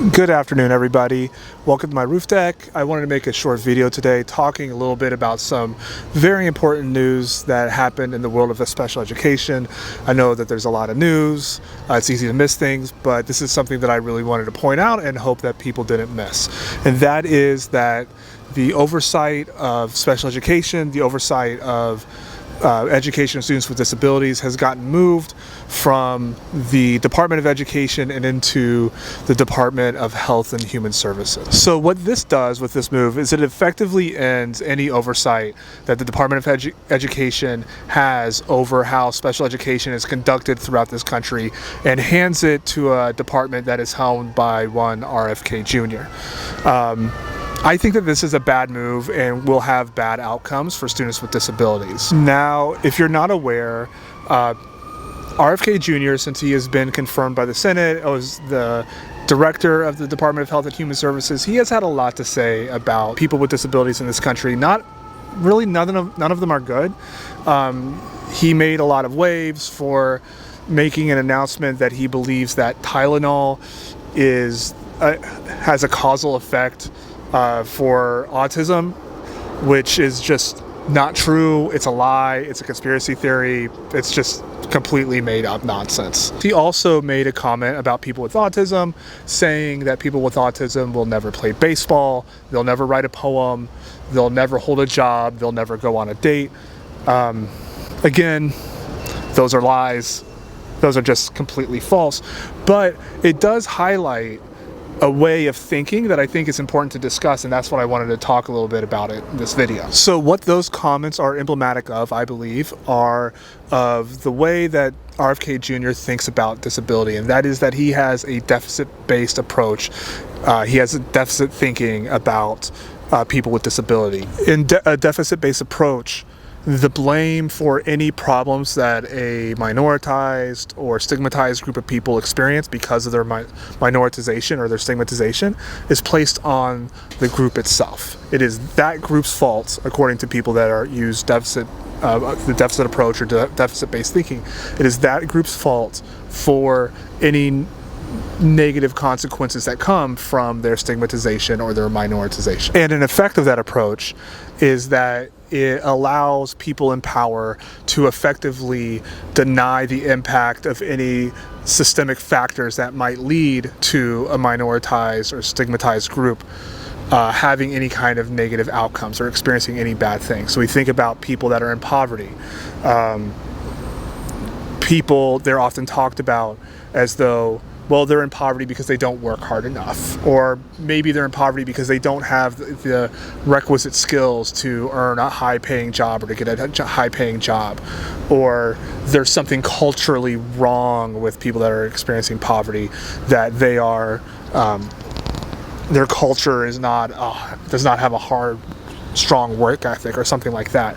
Good afternoon, everybody. Welcome to my roof deck. I wanted to make a short video today talking a little bit about some very important news that happened in the world of special education. I know that there's a lot of news. It's easy to miss things, but this is something that I really wanted to point out and hope that people didn't miss. And that is that the oversight of special education, the oversight of education of students with disabilities has gotten moved from the Department of Education and into the Department of Health and Human Services. So what this does with this move is it effectively ends any oversight that the Department of Education has over how special education is conducted throughout this country and hands it to a department that is held by one RFK Jr. I think that this is a bad move and will have bad outcomes for students with disabilities. Now, if you're not aware, RFK Jr., since he has been confirmed by the Senate as the director of the Department of Health and Human Services, he has had a lot to say about people with disabilities in this country. Not really, none of them are good. He made a lot of waves for making an announcement that he believes that Tylenol has a causal effect for autism, which is just not true. It's a lie. It's a conspiracy theory. It's just completely made up nonsense. He also made a comment about people with autism, saying that people with autism will never play baseball, they'll never write a poem, they'll never hold a job, they'll never go on a date. Again, those are lies. Those are just completely false. But it does highlight a way of thinking that I think is important to discuss, and that's what I wanted to talk a little bit about in this video. So what those comments are emblematic of, I believe, are of the way that RFK Jr. thinks about disability, and that is that he has a deficit-based approach. He has a deficit thinking about people with disability. In a deficit-based approach, the blame for any problems that a minoritized or stigmatized group of people experience because of their minoritization or their stigmatization is placed on the group itself. It is that group's fault, according to people that use the deficit approach or deficit-based thinking. It is that group's fault for any negative consequences that come from their stigmatization or their minoritization. And an effect of that approach is that it allows people in power to effectively deny the impact of any systemic factors that might lead to a minoritized or stigmatized group having any kind of negative outcomes or experiencing any bad things. So we think about people that are in poverty. They're often talked about as though, well, they're in poverty because they don't work hard enough, or maybe they're in poverty because they don't have the requisite skills to earn a high-paying job or to get a high-paying job, or there's something culturally wrong with people that are experiencing poverty, that they are their culture does not have a hard, strong work ethic or something like that.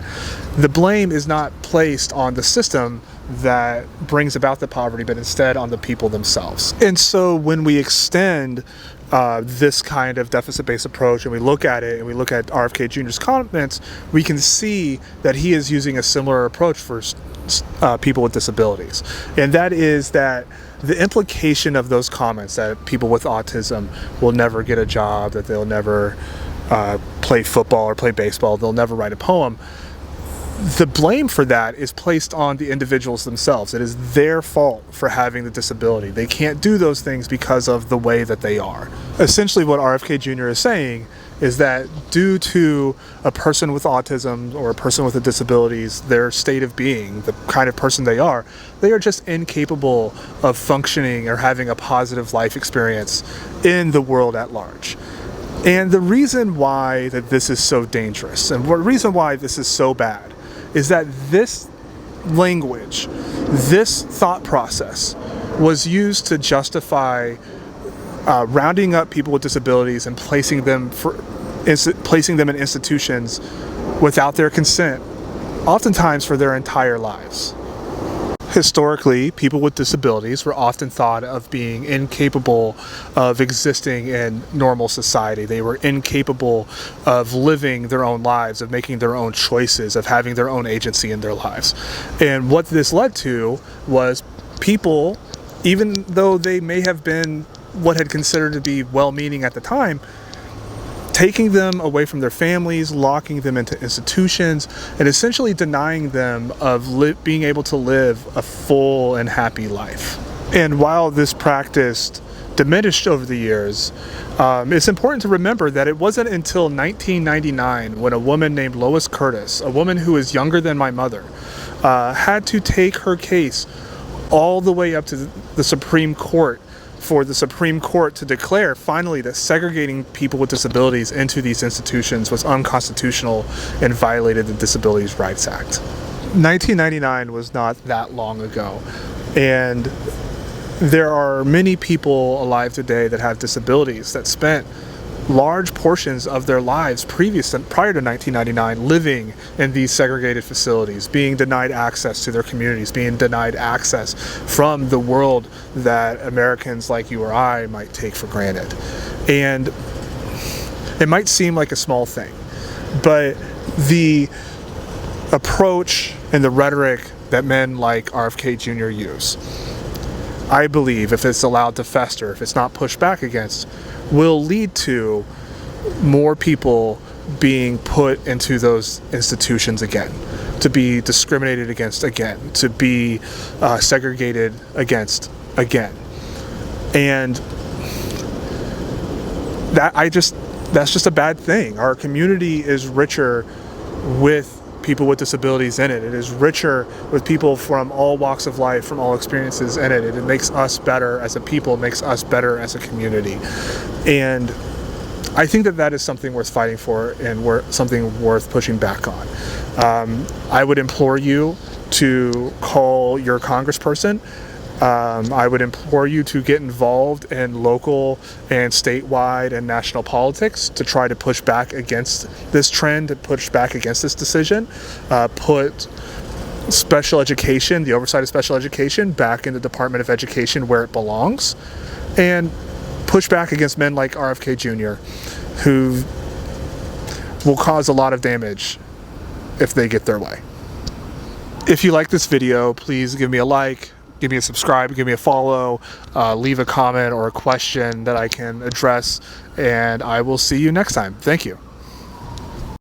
The blame is not placed on the system that brings about the poverty, but instead on the people themselves. And so when we extend this kind of deficit-based approach and we look at it and we look at RFK Jr.'s comments, we can see that he is using a similar approach for people with disabilities. And that is that the implication of those comments, that people with autism will never get a job, that they'll never play football or play baseball, they'll never write a poem, the blame for that is placed on the individuals themselves. It is their fault for having the disability. They can't do those things because of the way that they are. Essentially what RFK Jr. is saying is that due to a person with autism or a person with a disabilities, their state of being, the kind of person they are just incapable of functioning or having a positive life experience in the world at large. And the reason why that this is so dangerous and the reason why this is so bad is that this language, this thought process was used to justify rounding up people with disabilities and placing them in institutions without their consent, oftentimes for their entire lives. Historically, people with disabilities were often thought of being incapable of existing in normal society. They were incapable of living their own lives, of making their own choices, of having their own agency in their lives. And what this led to was people, even though they may have been what had considered to be well-meaning at the time, taking them away from their families, locking them into institutions, and essentially denying them of being able to live a full and happy life. And while this practice diminished over the years, it's important to remember that it wasn't until 1999 when a woman named Lois Curtis, a woman who is younger than my mother, had to take her case all the way up to the Supreme Court for the Supreme Court to declare finally that segregating people with disabilities into these institutions was unconstitutional and violated the Disabilities Rights Act. 1999 was not that long ago, and there are many people alive today that have disabilities that spent large portions of their lives prior to 1999 living in these segregated facilities, being denied access to their communities, being denied access from the world that Americans like you or I might take for granted. And it might seem like a small thing, but the approach and the rhetoric that men like RFK Jr. use, I believe, if it's allowed to fester, if it's not pushed back against, will lead to more people being put into those institutions again, to be discriminated against again, to be segregated against again. And that's just a bad thing. Our community is richer with people with disabilities in it. It is richer with people from all walks of life, from all experiences in it. It makes us better as a people, it makes us better as a community. And I think that is something worth fighting for and something worth pushing back on. I would implore you to call your congressperson. I would implore you to get involved in local and statewide and national politics to try to push back against this trend, to push back against this decision, put special education, the oversight of special education, back in the Department of Education where it belongs, and push back against men like RFK Jr., who will cause a lot of damage if they get their way. If you like this video, please give me a like, give me a subscribe, give me a follow, leave a comment or a question that I can address, and I will see you next time. Thank you.